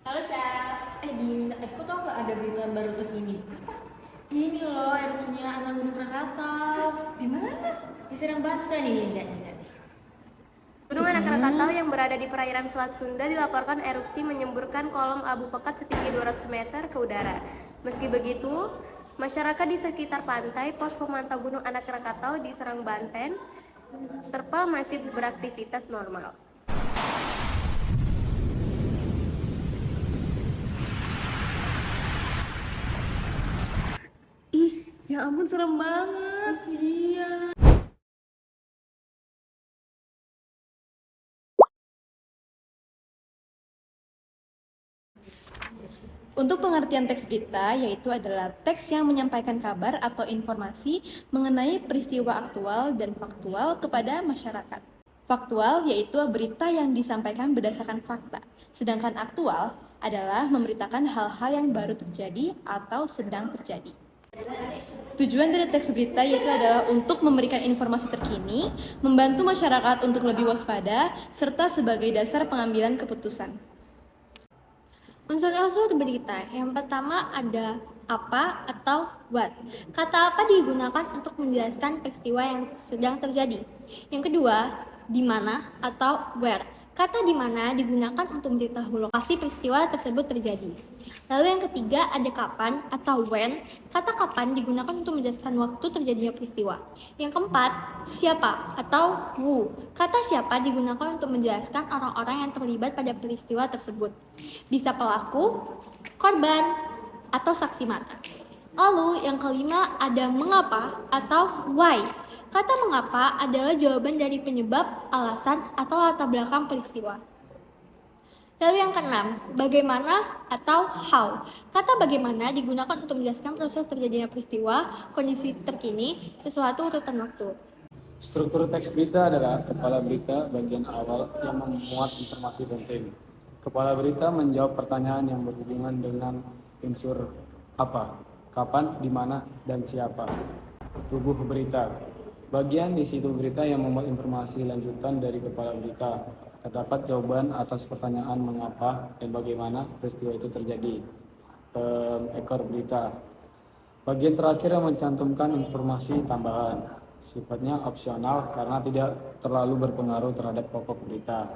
Halo Chef, kok tau gak ada berita baru terkini? Ini loh erupsinya anak Gunung Krakatau. Di mana? Di Serang Banten ini, lihat nih. Gunung Anak Krakatau yang berada di perairan Selat Sunda dilaporkan erupsi menyemburkan kolom abu pekat setinggi 200 meter ke udara. Meski begitu, masyarakat di sekitar pantai pos pemantau Gunung Anak Krakatau di Serang Banten terpal masih beraktivitas normal. Ih, ya ampun serem banget. Iya. Untuk pengertian teks berita, yaitu adalah teks yang menyampaikan kabar atau informasi mengenai peristiwa aktual dan faktual kepada masyarakat. Faktual yaitu berita yang disampaikan berdasarkan fakta, sedangkan aktual adalah memberitakan hal-hal yang baru terjadi atau sedang terjadi. Tujuan dari teks berita yaitu adalah untuk memberikan informasi terkini, membantu masyarakat untuk lebih waspada, serta sebagai dasar pengambilan keputusan. Unsur-unsur berita. Yang pertama ada apa atau what. Kata apa digunakan untuk menjelaskan peristiwa yang sedang terjadi. Yang kedua, di mana atau where. Kata di mana digunakan untuk memberitahu lokasi peristiwa tersebut terjadi. Lalu yang ketiga ada kapan atau when. Kata kapan digunakan untuk menjelaskan waktu terjadinya peristiwa. Yang keempat, siapa atau who. Kata siapa digunakan untuk menjelaskan orang-orang yang terlibat pada peristiwa tersebut. Bisa pelaku, korban, atau saksi mata. Lalu yang kelima ada mengapa atau why. Kata mengapa adalah jawaban dari penyebab, alasan, atau latar belakang peristiwa. Lalu yang keenam, bagaimana atau how. Kata bagaimana digunakan untuk menjelaskan proses terjadinya peristiwa, kondisi terkini, sesuatu urutan waktu. Struktur teks berita adalah kepala berita bagian awal yang memuat informasi penting. Kepala berita menjawab pertanyaan yang berhubungan dengan unsur apa, kapan, di mana, dan siapa. Tubuh berita. Bagian di situ berita yang memuat informasi lanjutan dari kepala berita. Terdapat jawaban atas pertanyaan mengapa dan bagaimana peristiwa itu terjadi. Ekor berita. Bagian terakhir yang mencantumkan informasi tambahan. Sifatnya opsional karena tidak terlalu berpengaruh terhadap pokok berita.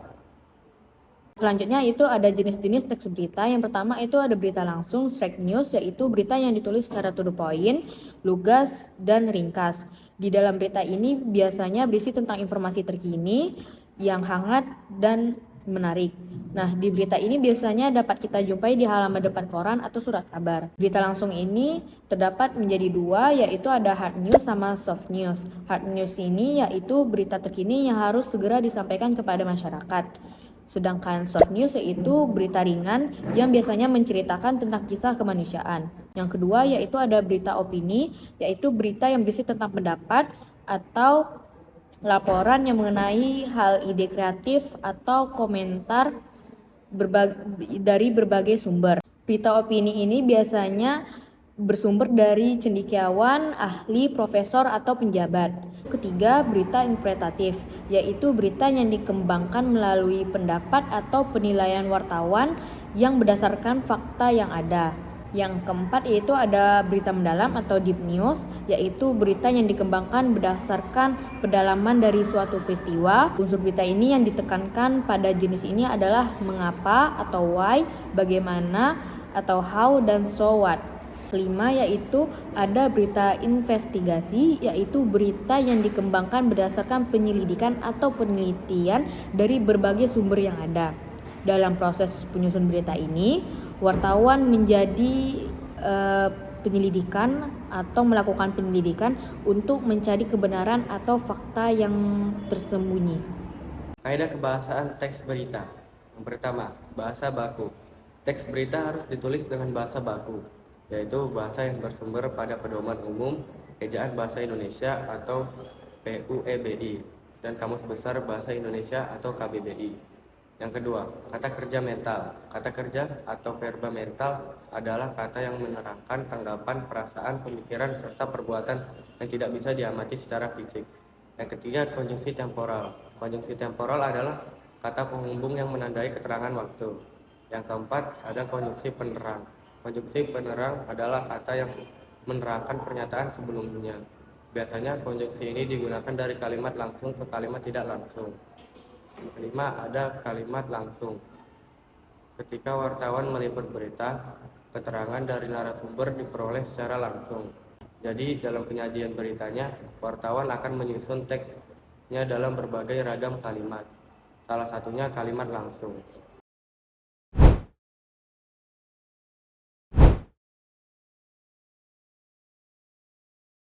Selanjutnya itu ada jenis-jenis teks berita. Yang pertama itu ada berita langsung, straight news, yaitu berita yang ditulis secara to the point, lugas, dan ringkas. Di dalam berita ini biasanya berisi tentang informasi terkini, yang hangat, dan menarik. Nah, di berita ini biasanya dapat kita jumpai di halaman depan koran atau surat kabar. Berita langsung ini terdapat menjadi dua, yaitu ada hard news sama soft news. Hard news ini yaitu berita terkini yang harus segera disampaikan kepada masyarakat. Sedangkan soft news yaitu berita ringan yang biasanya menceritakan tentang kisah kemanusiaan. Yang kedua yaitu ada berita opini, yaitu berita yang berisi tentang pendapat atau laporan yang mengenai hal ide kreatif atau komentar dari berbagai sumber. Berita opini ini biasanya bersumber dari cendekiawan, ahli, profesor, atau penjabat. Ketiga, berita interpretatif, yaitu berita yang dikembangkan melalui pendapat atau penilaian wartawan yang berdasarkan fakta yang ada. Yang keempat yaitu ada berita mendalam atau deep news, yaitu berita yang dikembangkan berdasarkan pendalaman dari suatu peristiwa. Unsur berita ini yang ditekankan pada jenis ini adalah mengapa atau why, bagaimana atau how, dan so what. Kelima yaitu ada berita investigasi, yaitu berita yang dikembangkan berdasarkan penyelidikan atau penelitian dari berbagai sumber yang ada. Dalam proses penyusun berita ini, wartawan menjadi penyelidikan atau melakukan penyelidikan untuk mencari kebenaran atau fakta yang tersembunyi. Kaidah kebahasaan teks berita. Yang pertama, bahasa baku. Teks berita harus ditulis dengan bahasa baku, yaitu bahasa yang bersumber pada pedoman umum Ejaan Bahasa Indonesia atau PUEBI dan Kamus Besar Bahasa Indonesia atau KBBI. Yang kedua, kata kerja mental. Kata kerja atau verba mental adalah kata yang menerangkan tanggapan, perasaan, pemikiran, serta perbuatan yang tidak bisa diamati secara fisik. Yang ketiga, konjungsi temporal. Konjungsi temporal adalah kata penghubung yang menandai keterangan waktu. Yang keempat, ada konjungsi penerang. Konjungsi penerang adalah kata yang menerangkan pernyataan sebelumnya. Biasanya konjungsi ini digunakan dari kalimat langsung ke kalimat tidak langsung. Yang kelima, ada kalimat langsung. Ketika wartawan meliput berita, keterangan dari narasumber diperoleh secara langsung. Jadi dalam penyajian beritanya, wartawan akan menyusun teksnya dalam berbagai ragam kalimat. Salah satunya kalimat langsung.